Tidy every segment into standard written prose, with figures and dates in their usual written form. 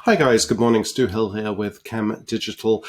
Hi guys, good morning. Stu Hill here with CHEM.digital.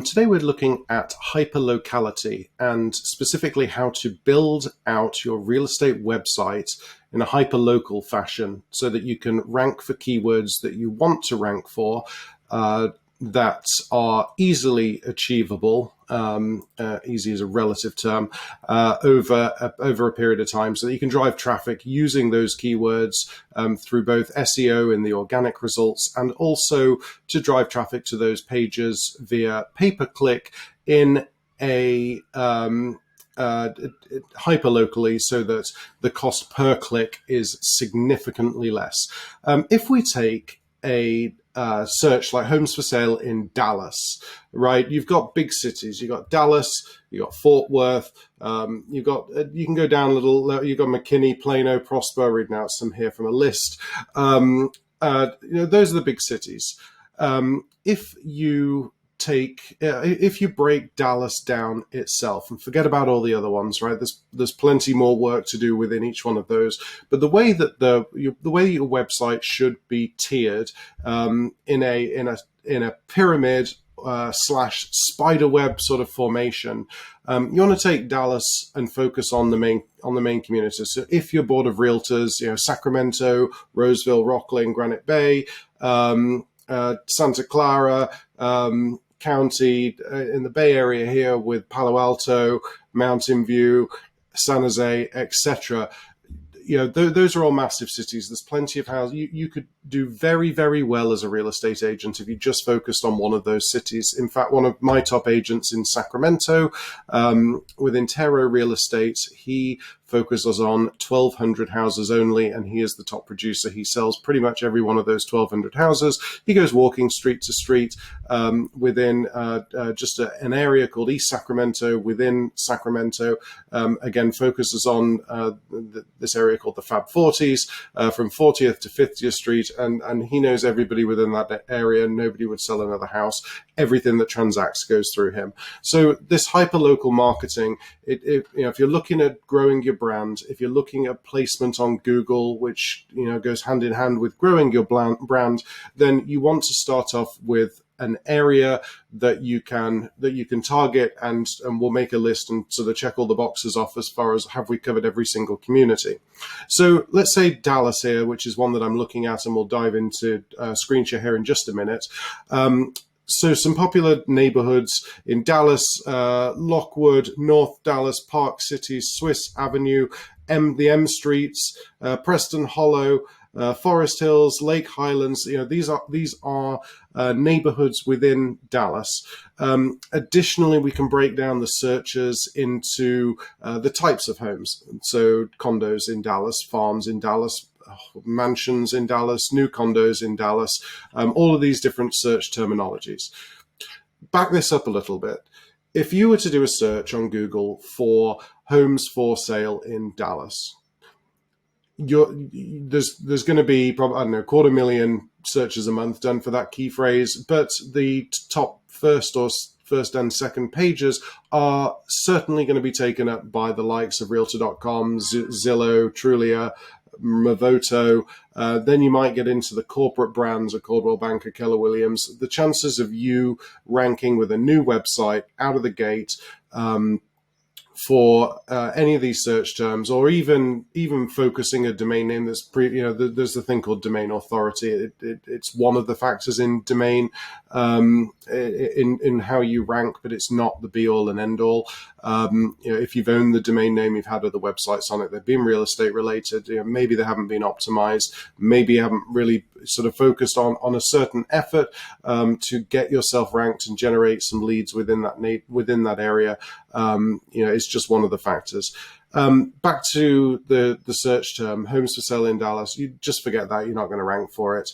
Today we're looking at hyperlocality and specifically how to build out your real estate website in a hyperlocal fashion so that you can rank for keywords that you want to rank for that are easily achievable. Easy is a relative term, over a period of time, so that you can drive traffic using those keywords through both SEO in the organic results and also to drive traffic to those pages via pay-per-click in a hyper locally, so that the cost per click is significantly less. If we take a search like homes for sale in Dallas, right? You've got big cities. You've got Dallas, you've got Fort Worth, you can go down a little, you've got McKinney, Plano, Prosper, reading out some here from a list. Those are the big cities. If you break Dallas down itself and forget about all the other ones, right? There's plenty more work to do within each one of those. But the way that the way your website should be tiered in a pyramid slash spiderweb sort of formation, you want to take Dallas and focus on the main communities. So if you're board of realtors, Sacramento, Roseville, Rockland, Granite Bay, Santa Clara, County, in the Bay Area here with Palo Alto, Mountain View, San Jose, etc. Those are all massive cities. There's plenty of houses. You could do very, very well as a real estate agent if you just focused on one of those cities. In fact, one of my top agents in Sacramento, with Intero Real Estate, he focuses on 1,200 houses only, and he is the top producer. He sells pretty much every one of those 1,200 houses. He goes walking street to street within just an area called East Sacramento within Sacramento. Again, focuses on this area called the Fab 40s, from 40th to 50th Street, and he knows everybody within that area. Nobody would sell another house. Everything that transacts goes through him. So this hyperlocal marketing, if you're looking at growing your brand, if you're looking at placement on Google, which goes hand in hand with growing your brand, then you want to start off with an area that you can target, and we'll make a list and sort of check all the boxes off as far as have we covered every single community. So let's say Dallas here, which is one that I'm looking at, and we'll dive into screen share here in just a minute. So some popular neighborhoods in Dallas: Lockwood, North Dallas, Park City, Swiss Avenue, the M Streets, Preston Hollow, Forest Hills, Lake Highlands. These are neighborhoods within Dallas. Additionally, we can break down the searches into the types of homes. So condos in Dallas, farms in Dallas, mansions in Dallas, new condos in Dallas, all of these different search terminologies. Back this up a little bit. If you were to do a search on Google for homes for sale in Dallas, there's going to be probably, 250,000 searches a month done for that key phrase, but the top first and second pages are certainly going to be taken up by the likes of Realtor.com, Zillow, Trulia, Mavoto. Then you might get into the corporate brands of Coldwell Banker, Keller Williams. The chances of you ranking with a new website out of the gate for any of these search terms, or even focusing a domain name that's there's the thing called domain authority. It's one of the factors in domain in how you rank, but it's not the be all and end all. If you've owned the domain name, you've had other websites on it, they've been real estate related. Maybe they haven't been optimized. Maybe you haven't really sort of focused on a certain effort to get yourself ranked and generate some leads within that area. It's just one of the factors. Back to the search term, homes for sale in Dallas, you just forget that. You're not going to rank for it.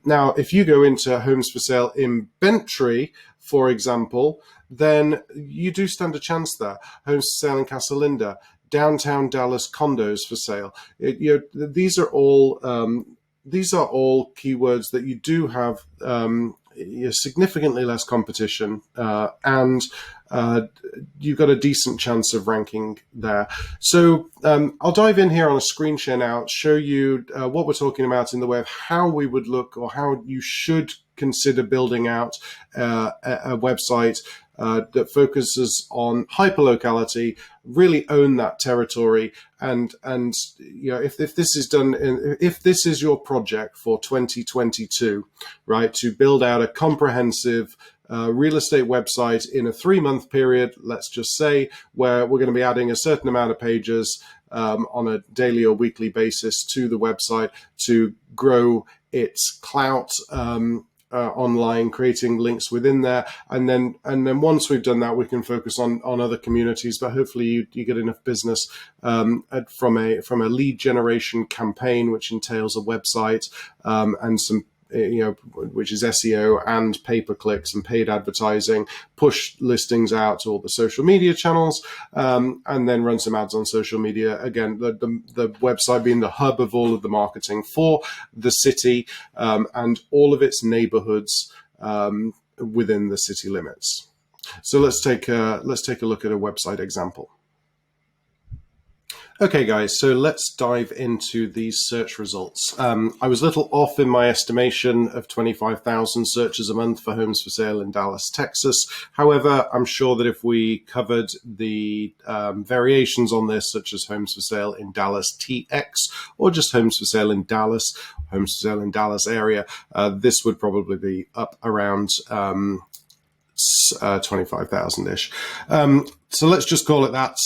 Now, if you go into homes for sale in Bentry, for example, then you do stand a chance there. Homes for sale in Casa Linda, downtown Dallas condos for sale. These are all keywords that you do have significantly less competition, and you've got a decent chance of ranking there. So I'll dive in here on a screen share now, show you what we're talking about in the way of how we would look, or how you should consider building out a website that focuses on hyperlocality, really own that territory, and if this is done, if this is your project for 2022, right, to build out a comprehensive real estate website in a 3-month period, let's just say, where we're going to be adding a certain amount of pages on a daily or weekly basis to the website to grow its clout online, creating links within there, and then once we've done that, we can focus on other communities. But hopefully you get enough business from a lead generation campaign, which entails a website and some which is SEO and pay-per-clicks and paid advertising, push listings out to all the social media channels, and then run some ads on social media. Again, the website being the hub of all of the marketing for the city and all of its neighborhoods within the city limits. So let's take a look at a website example. Okay, guys, so let's dive into these search results. I was a little off in my estimation of 25,000 searches a month for homes for sale in Dallas, Texas. However, I'm sure that if we covered the variations on this, such as homes for sale in Dallas TX, or just homes for sale in Dallas, homes for sale in Dallas area, this would probably be up around 25,000-ish. So let's just call it that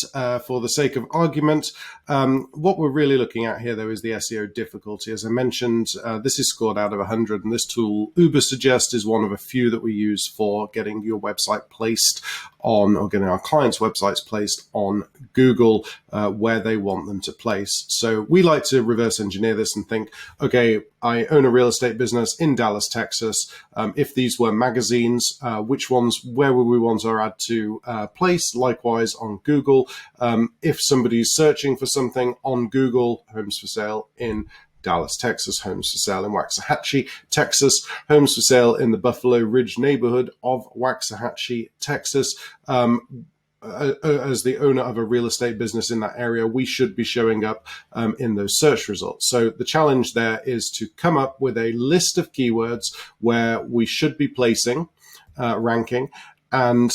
for the sake of argument. What we're really looking at here, though, is the SEO difficulty. As I mentioned, this is scored out of 100, and this tool, Ubersuggest, is one of a few that we use for getting your website placed on, or getting our clients' websites placed on Google where they want them to place. So we like to reverse engineer this and think, okay, I own a real estate business in Dallas, Texas. If these were magazines, where would we want our ad to place? Likewise on Google. If somebody's searching for something on Google, homes for sale in Dallas, Texas, homes for sale in Waxahachie, Texas, homes for sale in the Buffalo Ridge neighborhood of Waxahachie, Texas. As the owner of a real estate business in that area, we should be showing up in those search results. So the challenge there is to come up with a list of keywords where we should be placing, ranking, and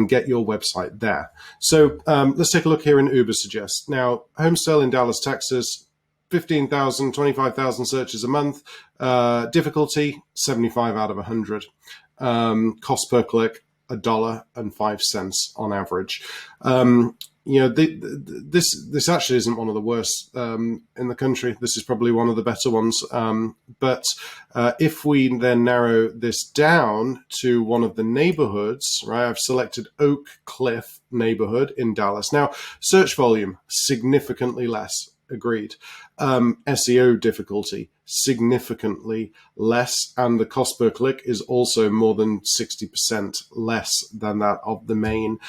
get your website there. So let's take a look here in Ubersuggest. Now, home sale in Dallas, Texas, 15,000, 25,000 searches a month. Difficulty, 75 out of 100. Cost per click, $1.05 on average. This actually isn't one of the worst in the country. This is probably one of the better ones. But if we then narrow this down to one of the neighborhoods, right? I've selected Oak Cliff neighborhood in Dallas. Now, search volume, significantly less. Agreed. SEO difficulty, significantly less, and the cost per click is also more than 60% less than that of the main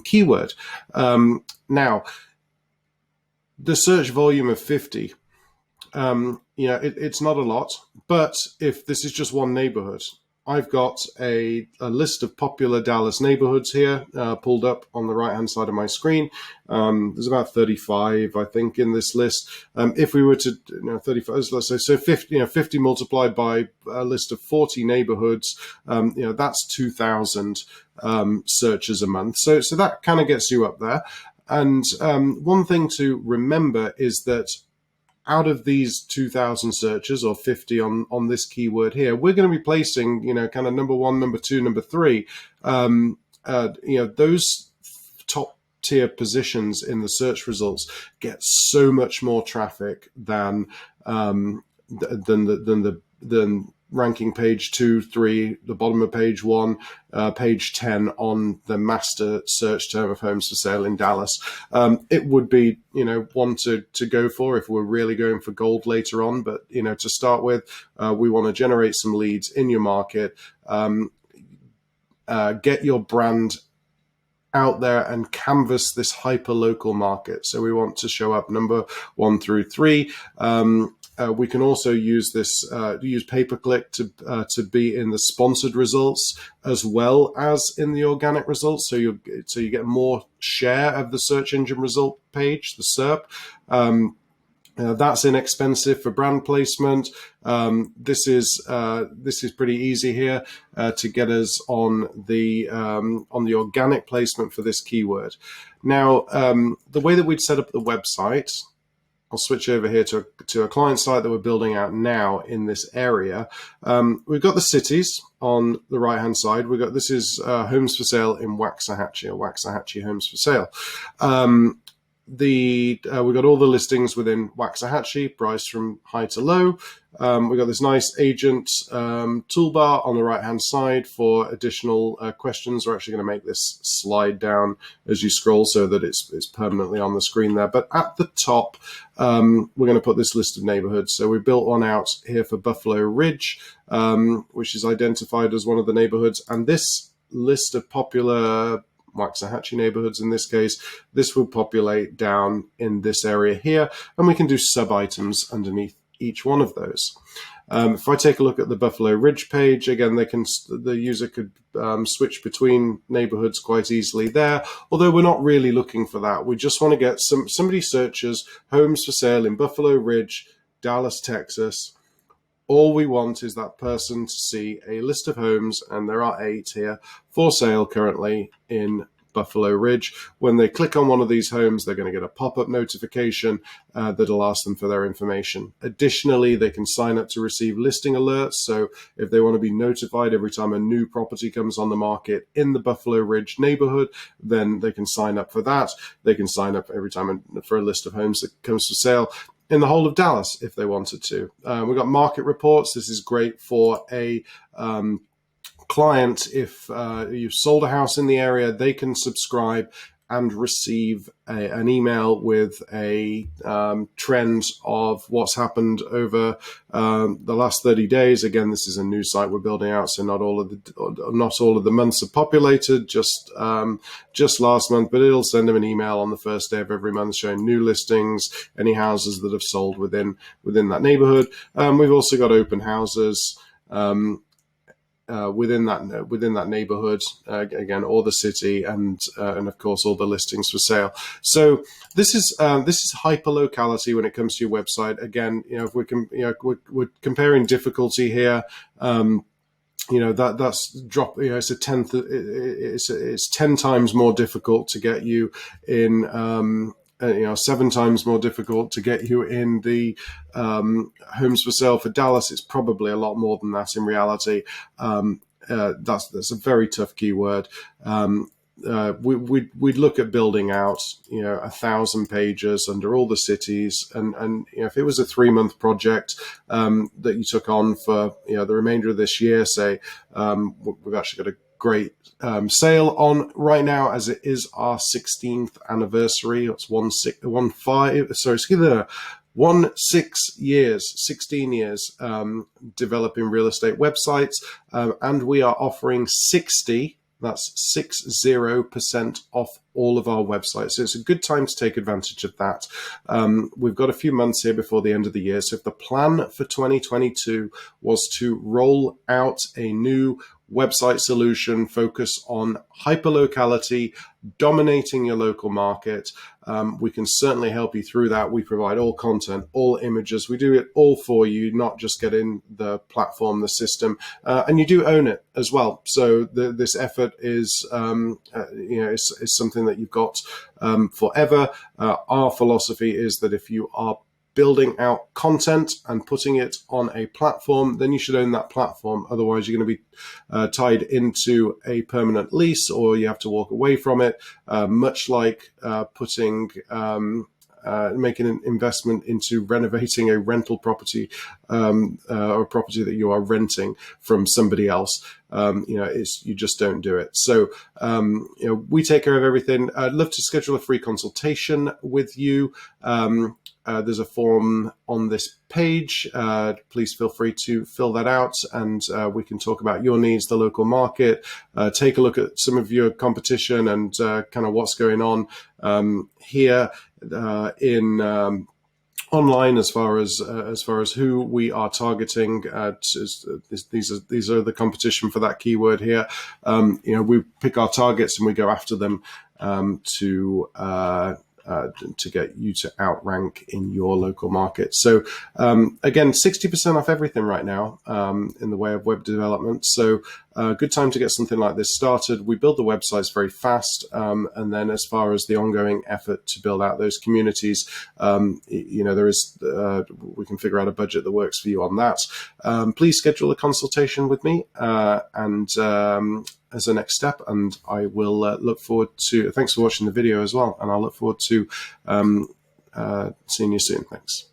keyword. Now, the search volume of 50, it's not a lot, but if this is just one neighborhood, I've got a list of popular Dallas neighborhoods here pulled up on the right-hand side of my screen. There's about 35, I think, in this list. If we were to, 35, let's say, so 50 multiplied by a list of 40 neighborhoods, that's 2,000 searches a month. So that kind of gets you up there. And one thing to remember is that out of these 2,000 searches, or 50 on this keyword here, we're going to be placing, kind of number 1, number 2, number 3. Those top tier positions in the search results get so much more traffic than ranking page 2, 3, the bottom of page 1, page 10 on the master search term of homes for sale in Dallas. It would be, one to go for if we're really going for gold later on. But, to start with, we want to generate some leads in your market, get your brand out there and canvas this hyper local market. So we want to show up number 1 through 3. We can also use this use pay-per-click to be in the sponsored results as well as in the organic results. So you get more share of the search engine result page, the SERP. That's inexpensive for brand placement. This is pretty easy here to get us on the organic placement for this keyword. Now, the way that we'd set up the website, I'll switch over here to a client site that we're building out now in this area. We've got the cities on the right hand side. This is homes for sale in Waxahachie, or Waxahachie Homes for Sale. We've got all the listings within Waxahachie, priced from high to low. We've got this nice agent toolbar on the right hand side for additional questions. We're actually going to make this slide down as you scroll so that it's permanently on the screen there. But at the top, we're going to put this list of neighborhoods. So we built one out here for Buffalo Ridge, which is identified as one of the neighborhoods. And this list of popular Waxahachie neighborhoods, in this case, this will populate down in this area here, and we can do sub-items underneath each one of those. If I take a look at the Buffalo Ridge page, again, the user could switch between neighborhoods quite easily there, although we're not really looking for that. We just want to get somebody searches homes for sale in Buffalo Ridge, Dallas, Texas. All we want is that person to see a list of homes, and there are 8 here, for sale currently in Buffalo Ridge. When they click on one of these homes, they're going to get a pop-up notification that'll ask them for their information. Additionally, they can sign up to receive listing alerts. So if they want to be notified every time a new property comes on the market in the Buffalo Ridge neighborhood, then they can sign up for that. They can sign up every time for a list of homes that comes for sale in the whole of Dallas if they wanted to. We've got market reports. This is great for a client. If you've sold a house in the area, they can subscribe and receive an email with a trend of what's happened over the last 30 days. Again, this is a new site we're building out, so not all of the months are populated, just last month, but it'll send them an email on the first day of every month showing new listings, any houses that have sold within that neighborhood. We've also got open houses within that neighborhood, again, or the city, and of course all the listings for sale. So this is hyperlocality when it comes to your website. Again, if we can, we're comparing difficulty here. That's drop. It's a tenth. It's 10 times more difficult to get you in. 7 times more difficult to get you in the homes for sale for Dallas. It's probably a lot more than that in reality. That's a very tough keyword. We'd look at building out 1,000 pages under all the cities, and if it was a 3-month project that you took on for the remainder of this year, say, we've actually got a great sale on right now, as it is our 16th anniversary. It's 16 years developing real estate websites, and we are offering 60% off all of our websites. So it's a good time to take advantage of that. We've got a few months here before the end of the year. So if the plan for 2022 was to roll out a new website solution, focus on hyperlocality, dominating your local market, we can certainly help you through that. We provide all content, all images. We do it all for you, not just get in the platform, the system, and you do own it as well. So this effort is, is something that you've got forever. Our philosophy is that if you are building out content and putting it on a platform, then you should own that platform. Otherwise, you're going to be tied into a permanent lease, or you have to walk away from it, much like making an investment into renovating a rental property or a property that you are renting from somebody else. You just don't do it. So, we take care of everything. I'd love to schedule a free consultation with you. There's a form on this page. Please feel free to fill that out, and we can talk about your needs, the local market, take a look at some of your competition and kind of what's going on here on online as far as who we are targeting. These are the competition for that keyword here. We pick our targets and we go after them to get you to outrank in your local market. So again, 60% off everything right now in the way of web development. So good time to get something like this started. We build the websites very fast, and then as far as the ongoing effort to build out those communities, there is we can figure out a budget that works for you on that. Please schedule a consultation with me, and as a next step, and I will look forward to. Thanks for watching the video as well, and I'll look forward to seeing you soon. Thanks.